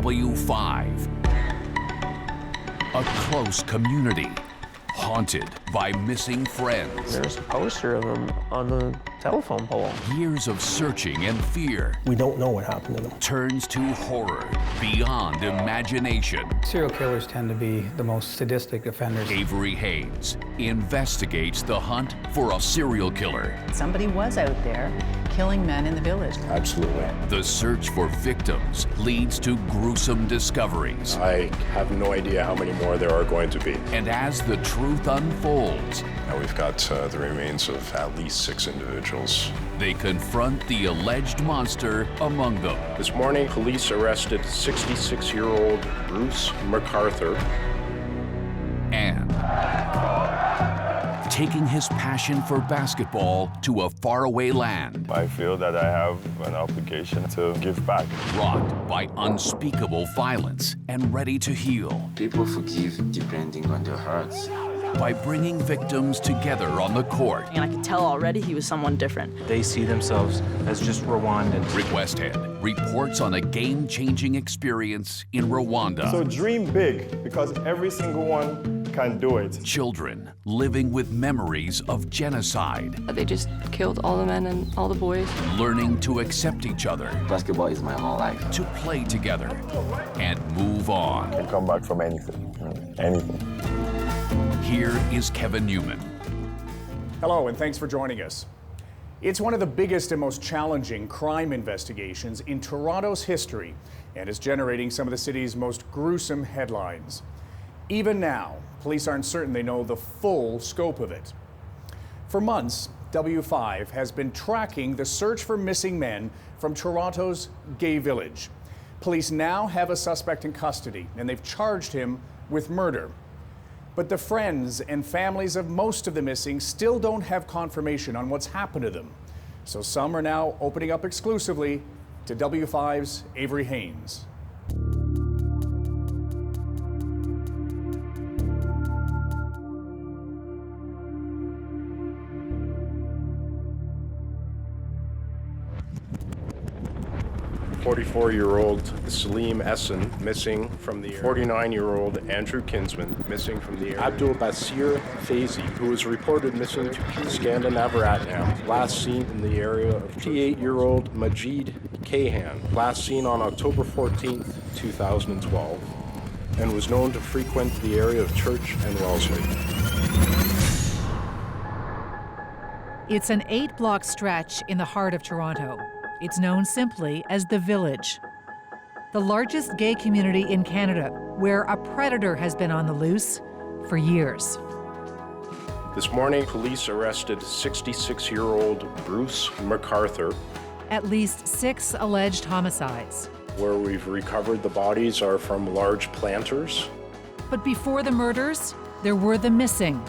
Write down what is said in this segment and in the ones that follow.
W5. A close community, haunted by missing friends. There's a poster of him on the telephone pole. Years of searching and fear. We don't know what happened to them. Turns to horror beyond imagination. Serial killers tend to be the most sadistic offenders. Avery Haines investigates the hunt for a serial killer. Somebody was out there killing men in the village. Absolutely. The search for victims leads to gruesome discoveries. I have no idea how many more there are going to be. And as the truth unfolds, Now we've got the remains of at least 6 individuals. they confront the alleged monster among them. This morning, police arrested 66-year-old Bruce MacArthur. And taking his passion for basketball to a faraway land, I feel that I have an obligation to give back. rocked by unspeakable violence and ready to heal, People forgive depending on their hearts. by bringing victims together on the court. And I could tell already he was someone different. They see themselves as just Rwandans. Rick Westhead reports on a game-changing experience in Rwanda. So dream big, because every single one can do it. Children living with memories of genocide, They just killed all the men and all the boys. learning to accept each other, Basketball is my whole life. to play together, and move on. Can come back from anything, anything. Here is Kevin Newman. Hello, and thanks for joining us. It's one of the biggest and most challenging crime investigations in Toronto's history and is generating some of the city's most gruesome headlines. Even now, police aren't certain they know the full scope of it. For months, W5 has been tracking the search for missing men from Toronto's gay village. Police now have a suspect in custody, and they've charged him with murder. But the friends and families of most of the missing still don't have confirmation on what's happened to them. So some are now opening up exclusively to W5's Avery Haines. 44-year-old Salim Essen missing from the area. 49-year-old Andrew Kinsman missing from the area. Abdul Basir Faizi, who was reported missing to Skanda Navaratnam, last seen in the area of 58-year-old Majid Kahan, last seen on October 14th, 2012, and was known to frequent the area of Church and Wellesley. It's an 8-block stretch in the heart of Toronto. It's known simply as the Village, the largest gay community in Canada, where a predator has been on the loose for years. This morning, police arrested 66-year-old Bruce MacArthur. At least 6 alleged homicides. Where we've recovered the bodies are from large planters. But before the murders, there were the missing,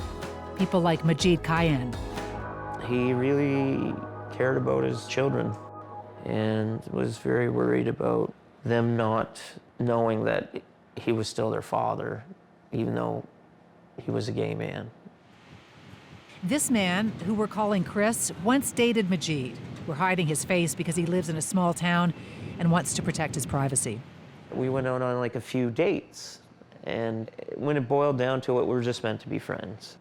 people like Majid Kayan. He really cared about his children and was very worried about them not knowing that he was still their father, even though he was a gay man. This man, who we're calling Chris, once dated Majid. We're hiding his face because he lives in a small town and wants to protect his privacy. We went out on like a few dates, and when it boiled down to it, we were just meant to be friends.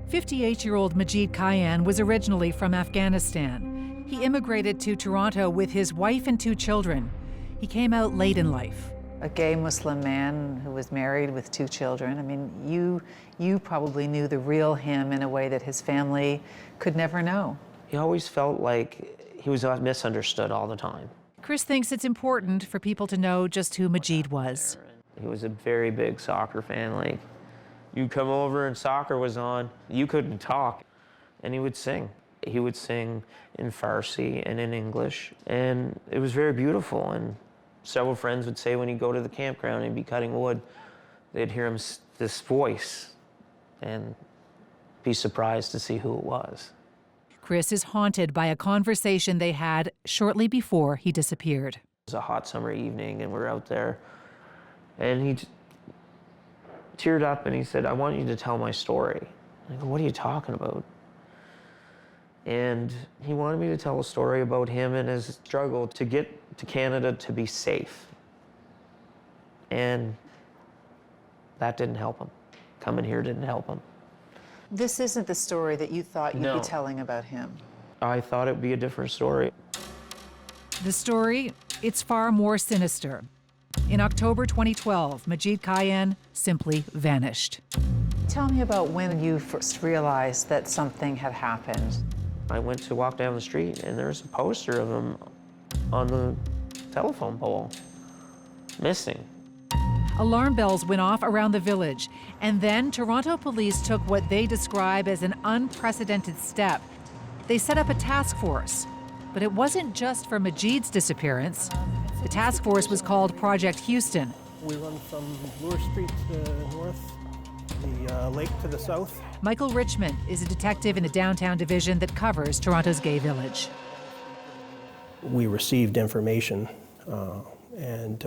58-year-old Majid Kayan was originally from Afghanistan. He immigrated to Toronto with his wife and 2 children. He came out late in life. A gay Muslim man who was married with 2 children. I mean, you probably knew the real him in a way that his family could never know. He always felt like he was misunderstood all the time. Chris thinks it's important for people to know just who Majid was. He was a very big soccer fan. Like, you'd come over and soccer was on, you couldn't talk, and he would sing. He would sing in Farsi and in English, and it was very beautiful. And several friends would say when he'd go to the campground and he'd be cutting wood, they'd hear him, this voice, and be surprised to see who it was. Chris is haunted by a conversation they had shortly before he disappeared. It was a hot summer evening, and we're out there, and he teared up and he said, "I want you to tell my story." I go, "What are you talking about?" And he wanted me to tell a story about him and his struggle to get to Canada to be safe. And that didn't help him. Coming here didn't help him. This isn't the story that you thought you'd be telling about him. I thought it'd be a different story. The story, it's far more sinister. In October 2012, Majid Kayan simply vanished. Tell me about when you first realized that something had happened. I went to walk down the street and there's a poster of him on the telephone pole, missing. Alarm bells went off around the village, and then Toronto police took what they describe as an unprecedented step. They set up a task force, but it wasn't just for Majid's disappearance. The task force was called Project Houston. We run from Bloor Street to the north, the lake to the south. Michael Richmond is a detective in the downtown division that covers Toronto's gay village. We received information, and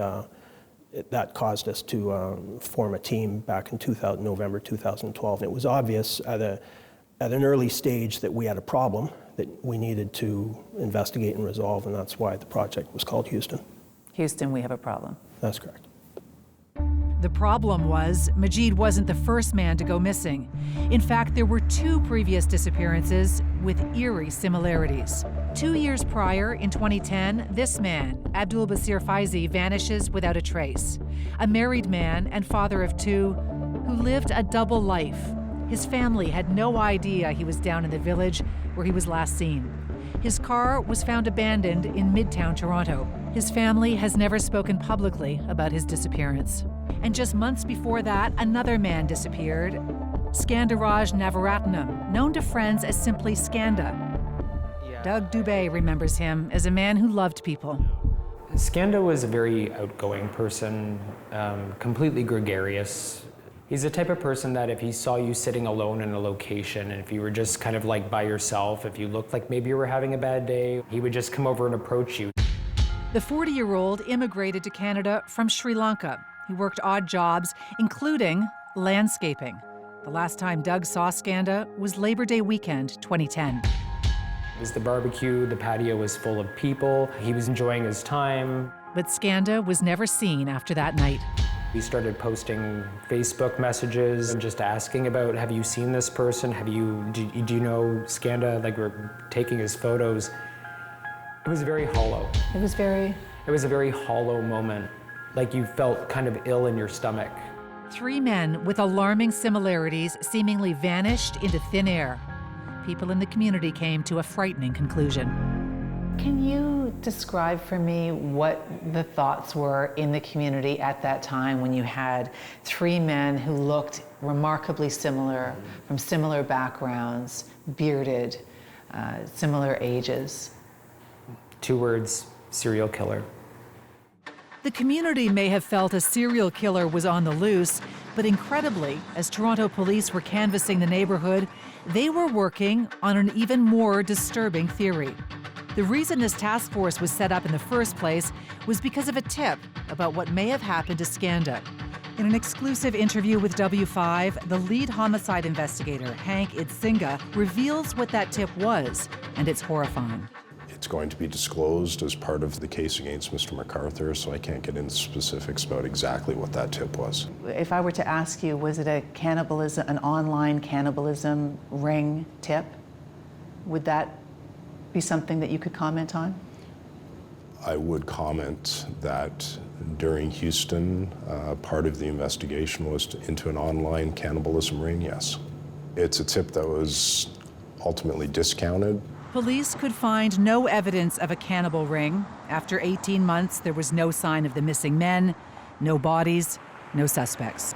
that caused us to form a team back in November 2012. And it was obvious at an early stage that we had a problem that we needed to investigate and resolve, and that's why the project was called Houston. Houston, we have a problem. That's correct. The problem was Majid wasn't the first man to go missing. In fact, there were 2 previous disappearances with eerie similarities. 2 years prior, in 2010, this man, Abdul Basir Faizi, vanishes without a trace. A married man and father of 2 who lived a double life. His family had no idea he was down in the village where he was last seen. His car was found abandoned in Midtown Toronto. His family has never spoken publicly about his disappearance. And just months before that, another man disappeared, Skandaraj Navaratnam, known to friends as simply Skanda. Doug Dubé remembers him as a man who loved people. Skanda was a very outgoing person, completely gregarious. He's the type of person that if he saw you sitting alone in a location, and if you were just kind of like by yourself, if you looked like maybe you were having a bad day, he would just come over and approach you. The 40-year-old immigrated to Canada from Sri Lanka. He worked odd jobs, including landscaping. The last time Doug saw Skanda was Labor Day weekend, 2010. It was the barbecue, the patio was full of people, he was enjoying his time. But Skanda was never seen after that night. We started posting Facebook messages and just asking about, have you seen this person? Do you know Skanda? Like, we're taking his photos. It was very hollow. It was a very hollow moment. Like you felt kind of ill in your stomach. 3 men with alarming similarities seemingly vanished into thin air. People in the community came to a frightening conclusion. Can you describe for me what the thoughts were in the community at that time when you had 3 men who looked remarkably similar, from similar backgrounds, bearded, similar ages? 2 words, serial killer. The community may have felt a serial killer was on the loose, but incredibly, as Toronto police were canvassing the neighborhood, they were working on an even more disturbing theory. The reason this task force was set up in the first place was because of a tip about what may have happened to Skanda. In an exclusive interview with W5, the lead homicide investigator, Hank Idsinga, reveals what that tip was, and it's horrifying. It's going to be disclosed as part of the case against Mr. MacArthur, so I can't get into specifics about exactly what that tip was. If I were to ask you, was it an online cannibalism ring tip? Would that be something that you could comment on? I would comment that during Houston, part of the investigation was into an online cannibalism ring, yes. It's a tip that was ultimately discounted. Police could find no evidence of a cannibal ring. After 18 months, there was no sign of the missing men, no bodies, no suspects.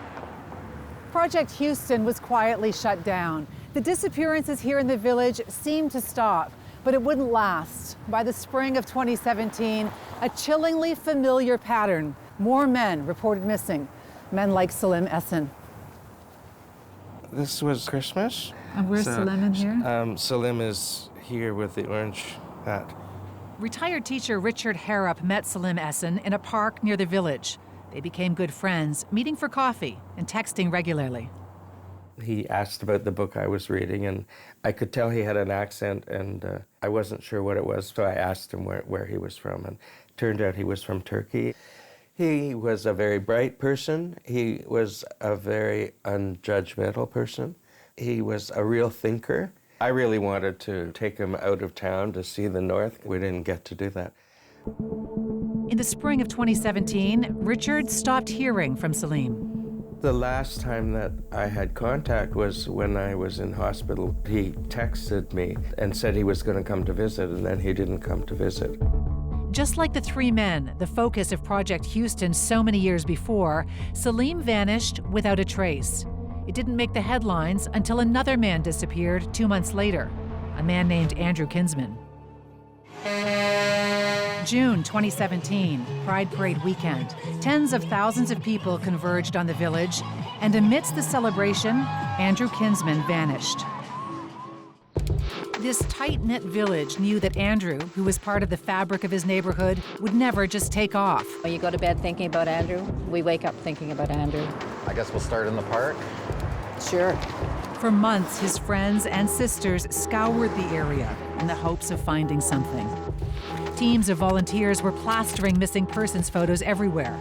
Project Houston was quietly shut down. The disappearances here in the village seemed to stop, but it wouldn't last. By the spring of 2017, a chillingly familiar pattern. More men reported missing, men like Salim Essen. This was Christmas. And where's Salim in here? Salim is here with the orange hat. Retired teacher Richard Harrop met Salim Essen in a park near the village. They became good friends, meeting for coffee and texting regularly. He asked about the book I was reading, and I could tell he had an accent, and I wasn't sure what it was, so I asked him where he was from, and it turned out he was from Turkey. He was a very bright person. He was a very unjudgmental person. He was a real thinker. I really wanted to take him out of town to see the North. We didn't get to do that. In the spring of 2017, Richard stopped hearing from Salim. The last time that I had contact was when I was in hospital. He texted me and said he was going to come to visit, and then he didn't come to visit. Just like the three men, the focus of Project Houston so many years before, Salim vanished without a trace. It didn't make the headlines until another man disappeared 2 months later, a man named Andrew Kinsman. June 2017, Pride Parade weekend. Tens of thousands of people converged on the village, and amidst the celebration, Andrew Kinsman vanished. This tight-knit village knew that Andrew, who was part of the fabric of his neighborhood, would never just take off. When you go to bed thinking about Andrew, we wake up thinking about Andrew. I guess we'll start in the park. Sure. For months, his friends and sisters scoured the area in the hopes of finding something. Teams of volunteers were plastering missing persons photos everywhere.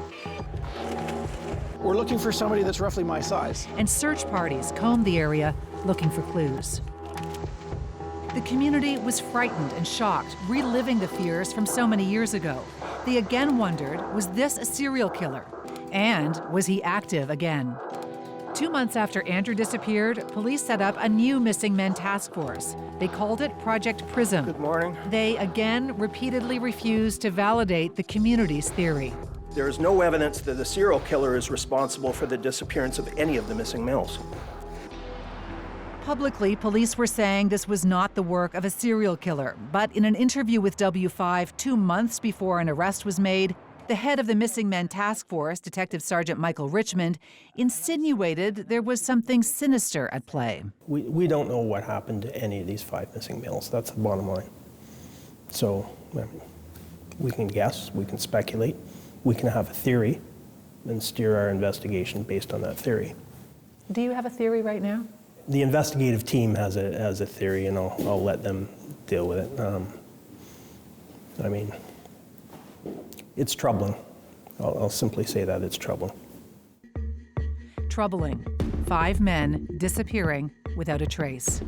We're looking for somebody that's roughly my size. And search parties combed the area looking for clues. The community was frightened and shocked, reliving the fears from so many years ago. They again wondered, was this a serial killer? And was he active again? 2 months after Andrew disappeared, police set up a new missing men task force. They called it Project Prism. Good morning. They again repeatedly refused to validate the community's theory. There is no evidence that the serial killer is responsible for the disappearance of any of the missing males. Publicly, police were saying this was not the work of a serial killer. But in an interview with W5 2 months before an arrest was made, the head of the Missing Men Task Force, Detective Sergeant Michael Richmond, insinuated there was something sinister at play. We don't know what happened to any of these 5 missing males. That's the bottom line. So we can guess, we can speculate, we can have a theory and steer our investigation based on that theory. Do you have a theory right now? The investigative team has a theory, and I'll let them deal with it. I mean, it's troubling. I'll simply say that it's troubling. Troubling. 5 men disappearing without a trace.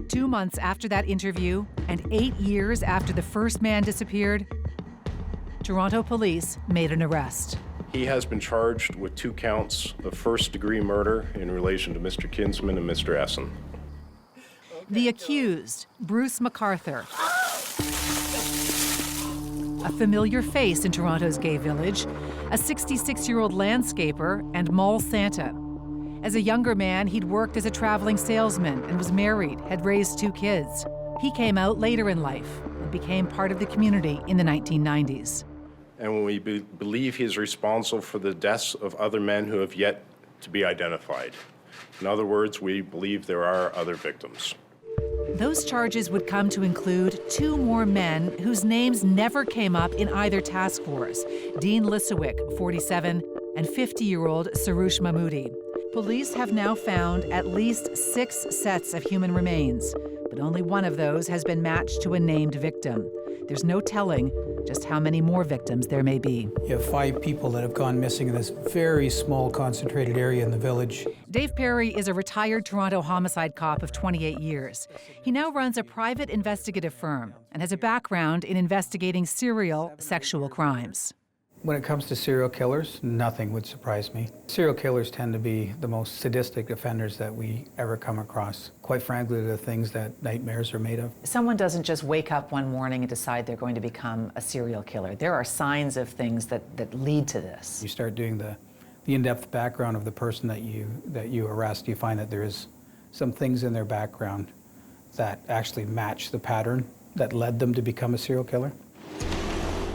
2 months after that interview, and 8 years after the first man disappeared, Toronto police made an arrest. He has been charged with 2 counts of first-degree murder in relation to Mr. Kinsman and Mr. Essen. The accused, Bruce MacArthur, a familiar face in Toronto's gay village, a 66-year-old landscaper and mall Santa. As a younger man, he'd worked as a traveling salesman and was married, had raised 2 kids. He came out later in life and became part of the community in the 1990s. And when we believe he is responsible for the deaths of other men who have yet to be identified. In other words, we believe there are other victims. Those charges would come to include 2 more men whose names never came up in either task force, Dean Lisowick, 47, and 50-year-old Sarush Mahmoudi. Police have now found at least 6 sets of human remains, but only one of those has been matched to a named victim. There's no telling just how many more victims there may be. You have 5 people that have gone missing in this very small, concentrated area in the village. Dave Perry is a retired Toronto homicide cop of 28 years. He now runs a private investigative firm and has a background in investigating serial sexual crimes. When it comes to serial killers, nothing would surprise me. Serial killers tend to be the most sadistic offenders that we ever come across. Quite frankly, the things that nightmares are made of. Someone doesn't just wake up one morning and decide they're going to become a serial killer. There are signs of things that lead to this. You start doing the in-depth background of the person that you arrest, you find that there is some things in their background that actually match the pattern that led them to become a serial killer.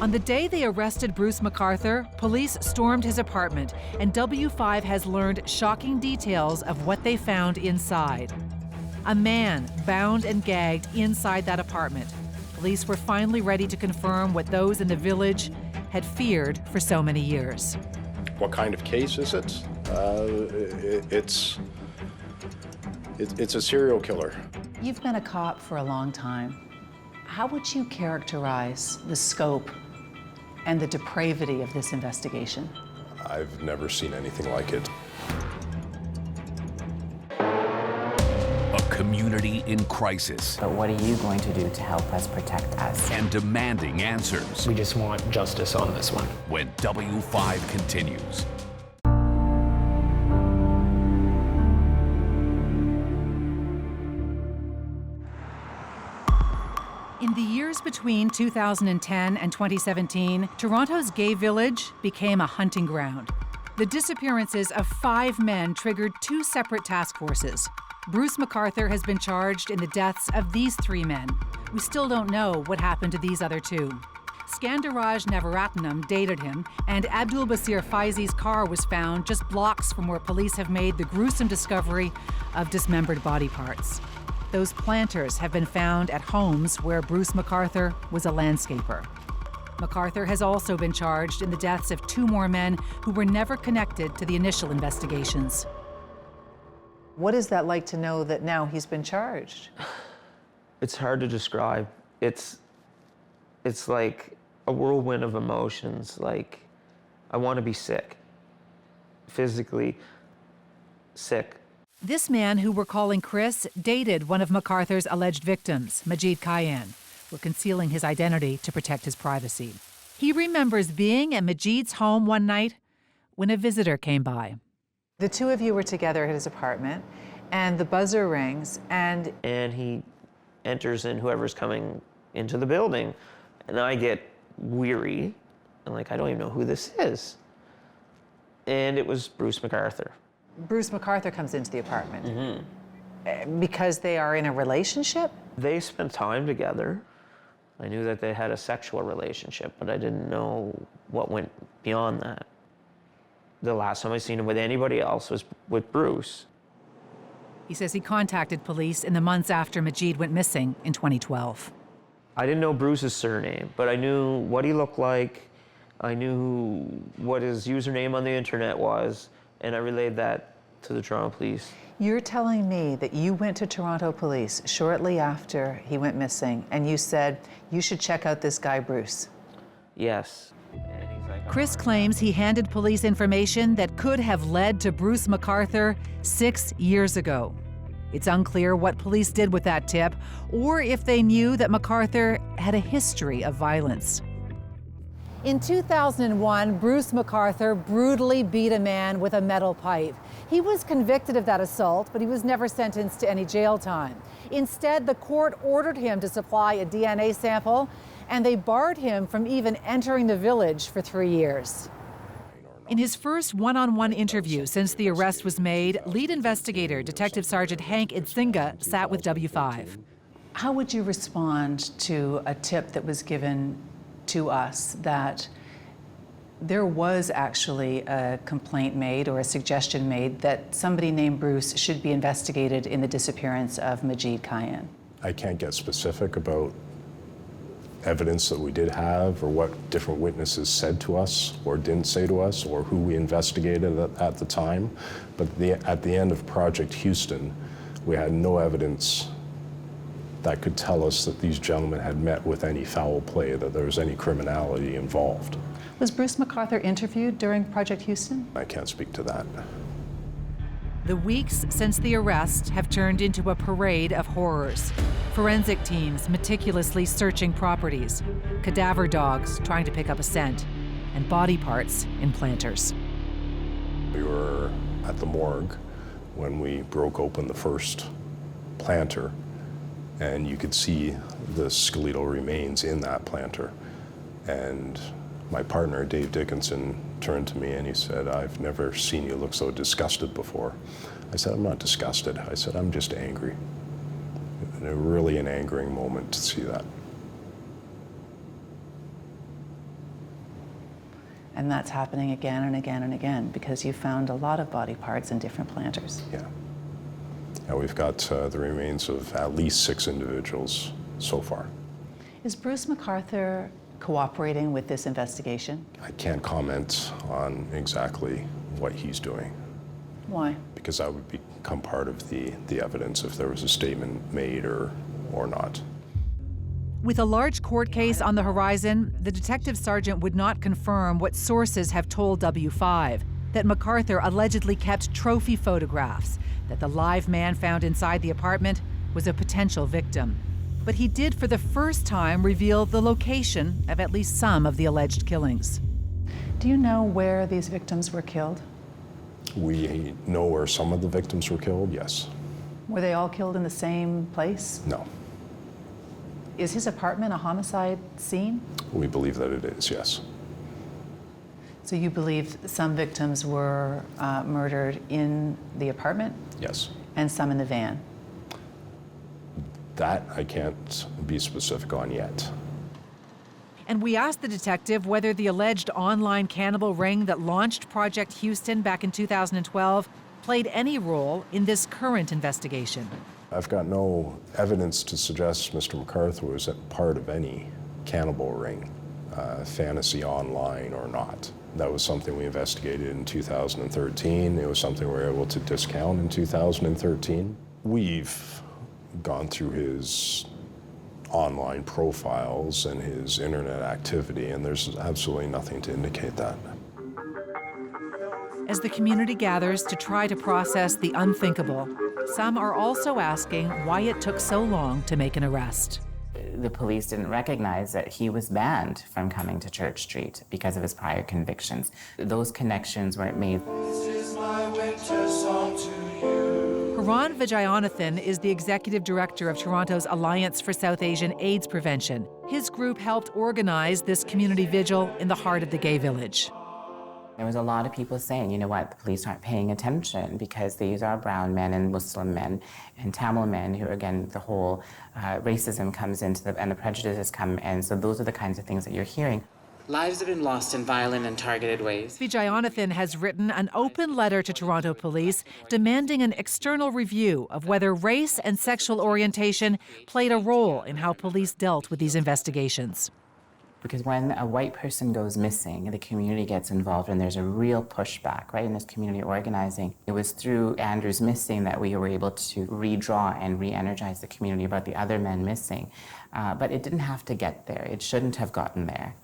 On the day they arrested Bruce MacArthur, police stormed his apartment, and W5 has learned shocking details of what they found inside. A man bound and gagged inside that apartment. Police were finally ready to confirm what those in the village had feared for so many years. What kind of case is it? It's a serial killer. You've been a cop for a long time. How would you characterize the scope and the depravity of this investigation. I've never seen anything like it. A community in crisis. But what are you going to do to help us protect us? And demanding answers. We just want justice on this one. When W5 continues. In the years between 2010 and 2017, Toronto's gay village became a hunting ground. The disappearances of 5 men triggered 2 separate task forces. Bruce McArthur has been charged in the deaths of these 3 men. We still don't know what happened to these other 2. Skandaraj Navaratnam dated him, and Abdul Basir Faizi's car was found just blocks from where police have made the gruesome discovery of dismembered body parts. Those planters have been found at homes where Bruce McArthur was a landscaper. McArthur has also been charged in the deaths of 2 more men who were never connected to the initial investigations. What is that like to know that now he's been charged? It's hard to describe. It's like a whirlwind of emotions. Like, I want to be sick, physically sick. This man, who we're calling Chris, dated one of McArthur's alleged victims, Majid Kayan. We're concealing his identity to protect his privacy. He remembers being at Majid's home one night when a visitor came by. The 2 of you were together at his apartment, and the buzzer rings, and he enters in whoever's coming into the building, and I get weary. I'm like, I don't even know who this is. And it was Bruce McArthur. Bruce McArthur comes into the apartment. Because they are in a relationship? They spent time together. I knew that they had a sexual relationship, but I didn't know what went beyond that. The last time I seen him with anybody else was with Bruce. He says he contacted police in the months after Majid went missing in 2012. I didn't know Bruce's surname, but I knew what he looked like. I knew what his username on the internet was, and I relayed that to the Toronto police. You're telling me that you went to Toronto police shortly after he went missing, and you said, you should check out this guy, Bruce. Yes. Chris claims he handed police information that could have led to Bruce McArthur 6 years ago. It's unclear what police did with that tip, or if they knew that McArthur had a history of violence. In 2001, Bruce McArthur brutally beat a man with a metal pipe. He was convicted of that assault, but he was never sentenced to any jail time. Instead, the court ordered him to supply a DNA sample, and they barred him from even entering the village for 3 years. In his first one-on-one interview since the arrest was made, lead investigator Detective Sergeant Hank Idzinga sat with W5. How would you respond to a tip that was given to us that there was actually a complaint made or a suggestion made that somebody named Bruce should be investigated in the disappearance of Majid Kayan? I can't get specific about evidence that we did have or what different witnesses said to us or didn't say to us or who we investigated at the time. But at the end of Project Houston, we had no evidence that could tell us that these gentlemen had met with any foul play, that there was any criminality involved. Was Bruce McArthur interviewed during Project Houston? I can't speak to that. The weeks since the arrest have turned into a parade of horrors. Forensic teams meticulously searching properties, cadaver dogs trying to pick up a scent, and body parts in planters. We were at the morgue when we broke open the first planter, and you could see the skeletal remains in that planter. And my partner, Dave Dickinson, turned to me and he said, "I've never seen you look so disgusted before." I said, "I'm not disgusted." I said, "I'm just angry." And really an angering moment to see that. And that's happening again and again and again because you found a lot of body parts in different planters. Yeah. And we've got the remains of at least 6 individuals so far. Is Bruce McArthur cooperating with this investigation? I can't comment on exactly what he's doing. Why? Because that would become part of the evidence if there was a statement made or not. With a large court case on the horizon, the detective sergeant would not confirm what sources have told W5, that MacArthur allegedly kept trophy photographs, that the live man found inside the apartment was a potential victim. But he did for the first time reveal the location of at least some of the alleged killings. Do you know where these victims were killed? We know where some of the victims were killed, yes. Were they all killed in the same place? No. Is his apartment a homicide scene? We believe that it is, yes. So you believe some victims were murdered in the apartment? Yes. And some in the van? That I can't be specific on yet. And we asked the detective whether the alleged online cannibal ring that launched Project Houston back in 2012 played any role in this current investigation. I've got no evidence to suggest Mr. MacArthur was a part of any cannibal ring, fantasy online or not. That was something we investigated in 2013. It was something we were able to discount in 2013. We've gone through his online profiles and his internet activity, and there's absolutely nothing to indicate that. As the community gathers to try to process the unthinkable, some are also asking why it took so long to make an arrest. The police didn't recognize that he was banned from coming to Church Street because of his prior convictions. Those connections weren't made. This is my winter song to you. Haran Vijayanathan is the executive director of Toronto's Alliance for South Asian AIDS Prevention. His group helped organize this community vigil in the heart of the gay village. There was a lot of people saying, you know what, the police aren't paying attention because these are brown men and Muslim men and Tamil men who, again, the whole racism comes into and the prejudices come in. So those are the kinds of things that you're hearing. Lives have been lost in violent and targeted ways. Vijayanathan has written an open letter to Toronto police demanding an external review of whether race and sexual orientation played a role in how police dealt with these investigations. Because when a white person goes missing, the community gets involved and there's a real pushback, right, in this community organizing. It was through Andrew's missing that we were able to redraw and re-energize the community about the other men missing. But it didn't have to get there. It shouldn't have gotten there.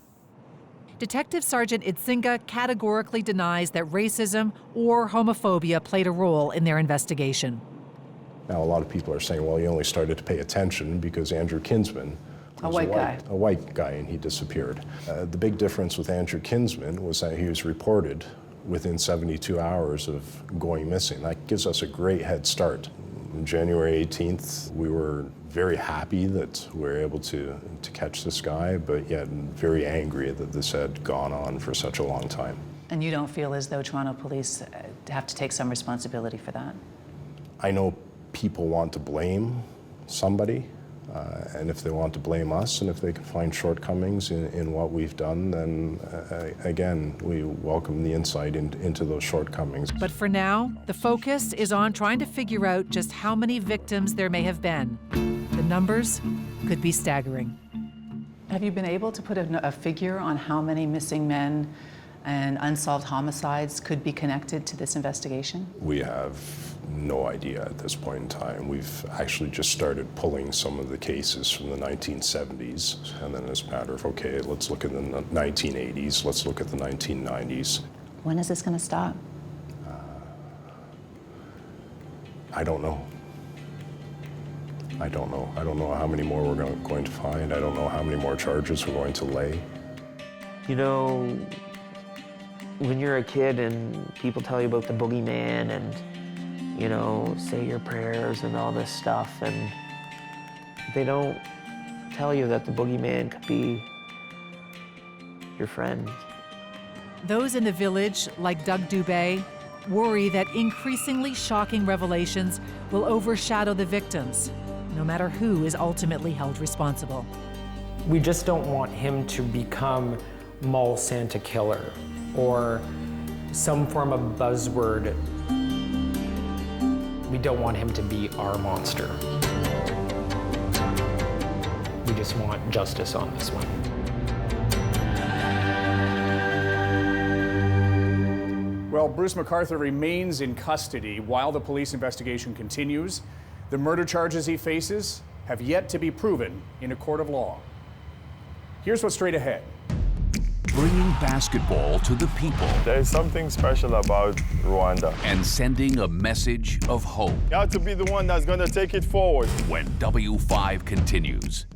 Detective Sergeant Itzinga categorically denies that racism or homophobia played a role in their investigation. Now, a lot of people are saying, well, you only started to pay attention because Andrew Kinsman was a white guy, and he disappeared. The big difference with Andrew Kinsman was that he was reported within 72 hours of going missing. That gives us a great head start. On January 18th, we were very happy that we were able to catch this guy, but yet very angry that this had gone on for such a long time. And you don't feel as though Toronto police have to take some responsibility for that? I know people want to blame somebody. And if they want to blame us, and if they can find shortcomings in what we've done, then again, we welcome the insight into those shortcomings. But for now, the focus is on trying to figure out just how many victims there may have been. The numbers could be staggering. Have you been able to put a figure on how many missing men and unsolved homicides could be connected to this investigation? We have no idea at this point in time. We've actually just started pulling some of the cases from the 1970s, and then it's a matter of, okay, let's look at the 1980s, let's look at the 1990s. When is this going to stop? I don't know. I don't know how many more we're going to find. I don't know how many more charges we're going to lay. You know, when you're a kid and people tell you about the boogeyman and, you know, say your prayers and all this stuff, and they don't tell you that the boogeyman could be your friend. Those in the village, like Doug Dubé, worry that increasingly shocking revelations will overshadow the victims, no matter who is ultimately held responsible. We just don't want him to become Mall Santa Killer or some form of buzzword. We don't want him to be our monster. We just want justice on this one. Well, Bruce MacArthur remains in custody while the police investigation continues. The murder charges he faces have yet to be proven in a court of law. Here's what's straight ahead. Bringing basketball to the people. There is something special about Rwanda. And sending a message of hope. You have to be the one that's going to take it forward. When W5 continues.